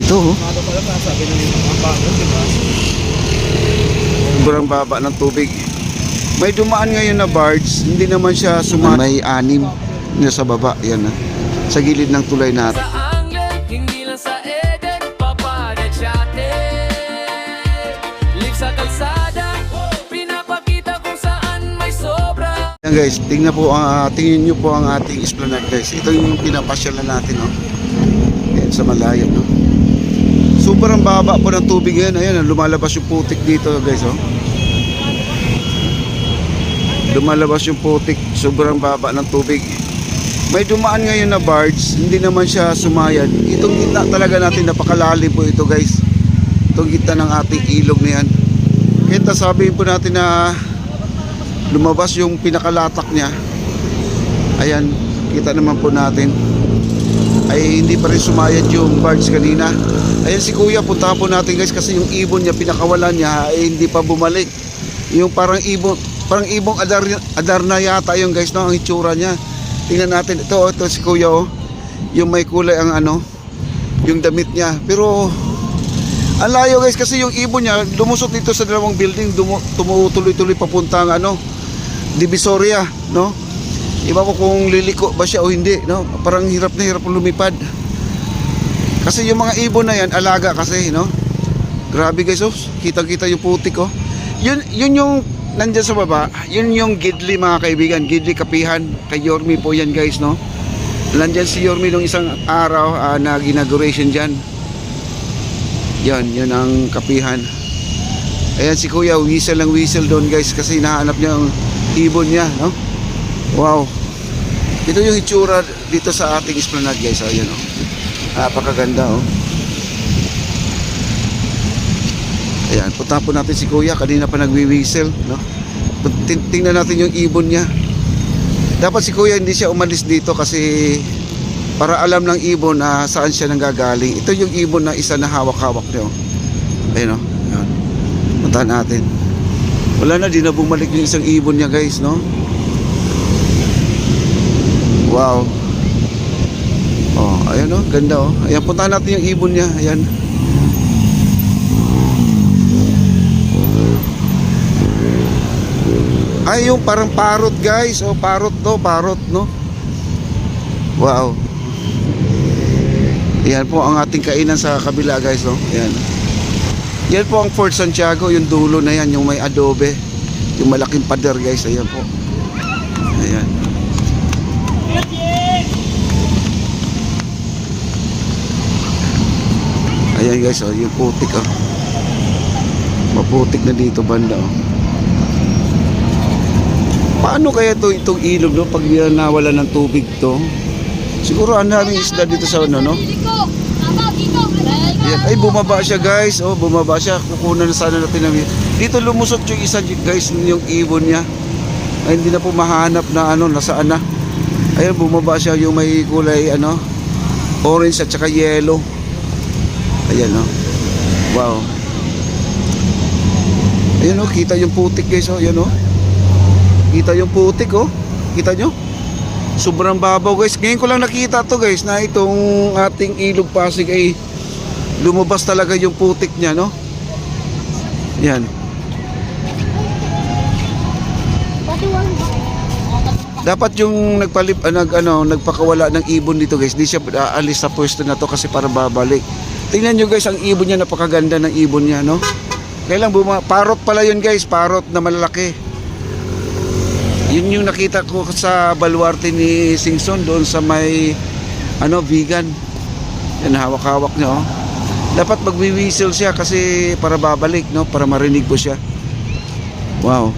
Ito, oh. Ano pala sabi ng mga bago, di ba? Sobrang baba ng tubig. May dumaan ngayon na barge, hindi naman siya may anim na sa baba. Yan na. Sa gilid ng tulay natin. Sa Angel, hindi lang sa Eden, papadet siyate. Live sa kalsada, pinapakita kung saan may sobra. Yan guys, tingnan nyo po ang ating esplanade guys. Ito yung pinapasyalan natin, no? Yan sa malayo, no? Sobrang baba po ng tubig ngayon. Ayan, lumalabas yung putik dito guys, oh. Lumalabas yung putik, sobrang baba ng tubig. May dumaan ngayon na barge, hindi naman siya sumayad. Itong gitna talaga natin, napakalalim po ito guys. Itong gitna ng ating ilog na yan. Kaya sabihin po natin na lumabas yung pinakalatak niya. Ayan, kita naman po natin. Ay hindi pa rin sumayad yung barge kanina. Ayan si kuya, puntahan po natin guys, kasi yung ibon niya, pinakawalan niya, ay hindi pa bumalik. Yung parang ibong adar na yata yung guys, no, ang itsura niya. Tingnan natin, ito si kuya, oh. Yung may kulay ang ano, yung damit niya. Pero ang layo guys, kasi yung ibon niya lumusot dito sa dalawang building, tumutuloy-tuloy papuntang ano, Divisoria, no. Iba ko kung liliko ba siya o hindi, no. Parang hirap na hirap lumipad. Kasi yung mga ibon na yan, alaga kasi, no. Grabe guys, oh. Kita-kita yung putik, oh. Yun yung nandyan sa baba, yun yung Gidli mga kaibigan, Gidli Kapihan, kay Yormi po yan guys, no. Nandyan si Yormi nung isang araw na inauguration dyan. Yun ang Kapihan. Ayan si kuya, whistle lang whistle doon guys, kasi hinahanap niya ang ibon niya, no. Wow, ito yung itsura dito sa ating esplanade guys, ayan, oh. Napakaganda, oh. Ayan, punta po natin si kuya, kanina pa nagwi-whistle, no? Tingnan natin yung ibon niya. Dapat si kuya hindi siya umalis dito kasi para alam ng ibon na saan siya nanggagaling. Ito yung ibon na isa na hawak-hawak niya, oh. Ayun, oh. Ayan. Punta natin. Wala na, di na bumalik yung isang ibon niya guys, no? Wow. Oh, ayan, oh, ganda, oh. Ayan, puntahan natin yung ibon niya. Ayan. Ay, yung parang parrot guys. Oh, parrot to, parrot, no? Wow. Yan po ang ating kainan sa kabila guys, no? Yan. Yan po ang Fort Santiago, yung dulo na yan, yung may adobe, yung malaking pader guys. Ayan po. Ayan. Ayan guys, oh, yung putik, oh. Maputik na dito banda, oh. Paano kaya itong ilog, no, pag nawala ng tubig to? Siguro ang daming isda dito sa ano, no? Ayan. Ay, bumaba siya guys. Oh, bumaba siya. Kukunan na sana natin namin. Dito lumusot yung isa guys, yung ibon niya. Ay, hindi na po mahanap na ano, nasaan na. Ayun, bumaba siya, yung may kulay ano, orange at saka yellow. Ayan, oh. Wow. Ayan, oh, kita yung putik guys, oh. Ayan, oh. Kita yung putik, oh. Kita nyo? Sobrang babaw guys. Ngayon ko lang nakita to guys, na itong ating ilog Pasig ay lumabas talaga yung putik niya, no? Yan. Dapat yung nagpakawala ng ibon dito guys, di siya aalis sa pwesto na to kasi para babalik. Tingnan nyo guys, ang ibon niya, napakaganda ng ibon niya, no? Kailang parrot pala yun guys, parrot na malalaki. Yun yung nakita ko sa baluarte ni Singson doon sa may ano, vegan. Yan, hawak-hawak niya, oh. Dapat magwi-whistle siya kasi para babalik, no, para marinig po siya. Wow.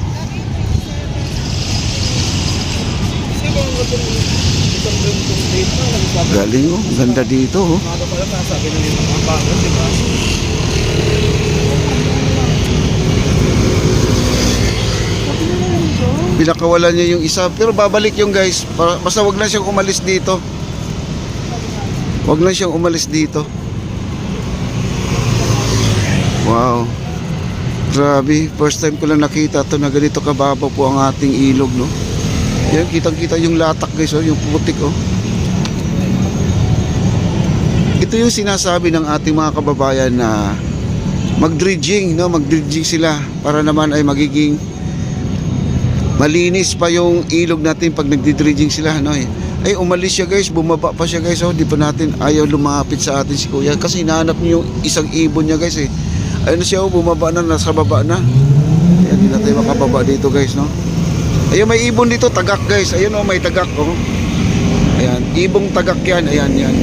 Galing, oh. Ganda dito, oh. Ano pala sabi ng mga bago, di ba? Pinakawalan niya yung isa, pero babalik yung guys. Basta wag lang siyang umalis dito. Wag lang siyang umalis dito. Wow. Grabe, first time ko lang nakita to na ganito kababaw po ang ating ilog, no. Yan, kitang-kita yung latak guys, oh, yung putik, oh. Ito yung sinasabi ng ating mga kababayan na mag-dredging, no? Mag-dredging sila para naman ay magiging malinis pa yung ilog natin pag nagdi-dredging sila, no? Ay umalis siya guys, bumaba pa siya guys. Oh, di pa natin ayaw lumapit sa atin si kuya kasi hinahanap niyo yung isang ibon niya guys eh. Ayun na siya, oh, bumaba na, nasa baba na. Ayan, hindi natin makababa dito guys, no? Ayun, may ibon dito, tagak guys. Ayun, oh, may tagak, oh. Ayan, ibong tagak yan. Ayan, yan.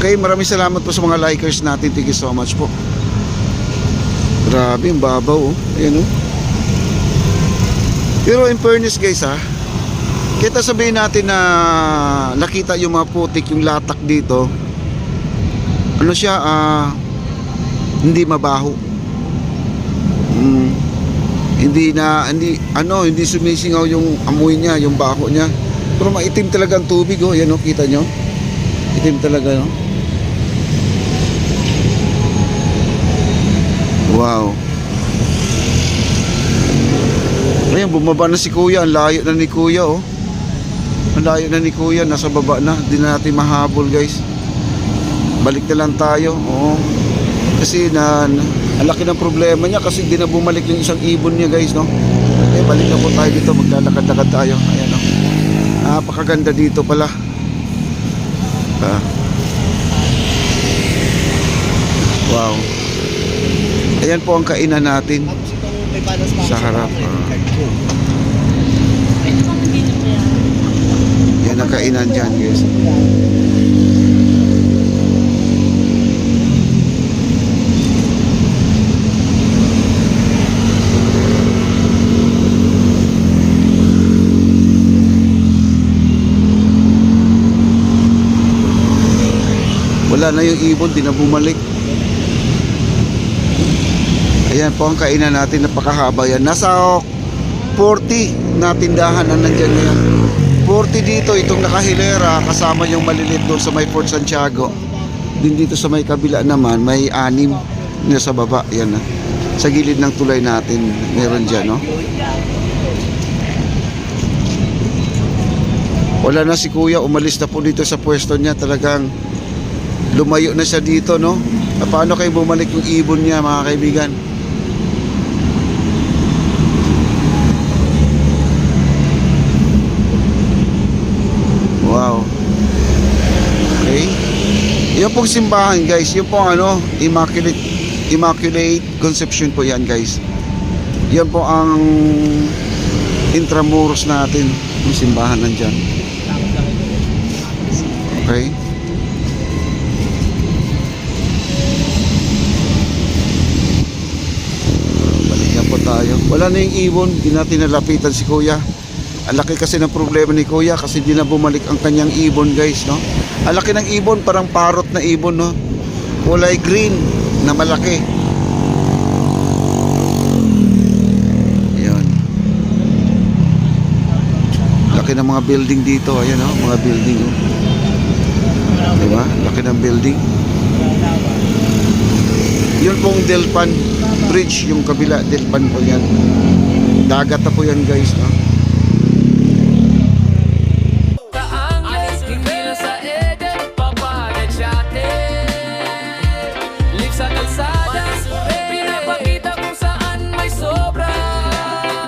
Okay, maraming salamat po sa mga likers natin. Thank you so much po. Grabe, ang babaw, oh. Ayan, oh. Pero in fairness guys, ha, kita sabihin natin na nakita yung mga putik, yung latak dito. Ano siya, hindi mabaho. Hindi sumisingaw yung amoy niya, yung baho niya. Pero maitim talaga ang tubig, oh. Yan, oh, kita nyo. Itim talaga, no? Wow. Ayan, bumaba na si kuya. Ang layo na ni kuya, oh. Ang layo na ni kuya. Nasa baba na. Hindi na natin mahabol, guys. Balik na lang tayo. Oo. Kasi ang laki ng problema niya kasi hindi na bumalik yung isang ibon niya, guys, no? Eh, balik na po tayo dito. Maglalakad-lakad tayo. Ayan, oh. Napakaganda dito pala. Wow. Ayan po ang kainan natin sa harap. Yan ang kainan dyan, guys. Wala na yung ibon, di na bumalik. Ayan po ang kainan natin, napakahaba yan. Nasa 40 na tindahan ang nandyan ngayon. 40 dito, itong nakahilera, kasama yung maliliit doon sa may Fort Santiago. Din dito sa may kabila naman, may 6 na sa baba. Yan na. Sa gilid ng tulay natin, meron dyan, no? Wala na si kuya, umalis na po dito sa pwesto niya. Talagang lumayo na siya dito, no? Paano kayo bumalik yung ibon niya, mga kaibigan? Wow. Okay. Yung pong simbahan, guys, yung pong Immaculate Conception po yan, guys. Yan po ang Intramuros natin, yung simbahan nandyan. Okay. Balikan po tayo. Wala na yung ibon, hindi natin nalapitan si kuya. Ang laki kasi ng problema ni kuya kasi di na bumalik ang kanyang ibon, guys, no? Ang laki ng ibon, parang parrot na ibon, no? Kulay green na malaki. Ayan. Laki ng mga building dito. Ayan, no? Mga building, oh. Diba? Laki ng building. Yun pong Delpan Bridge, yung kabila, Delpan po yan. Dagat na po yan, guys, no?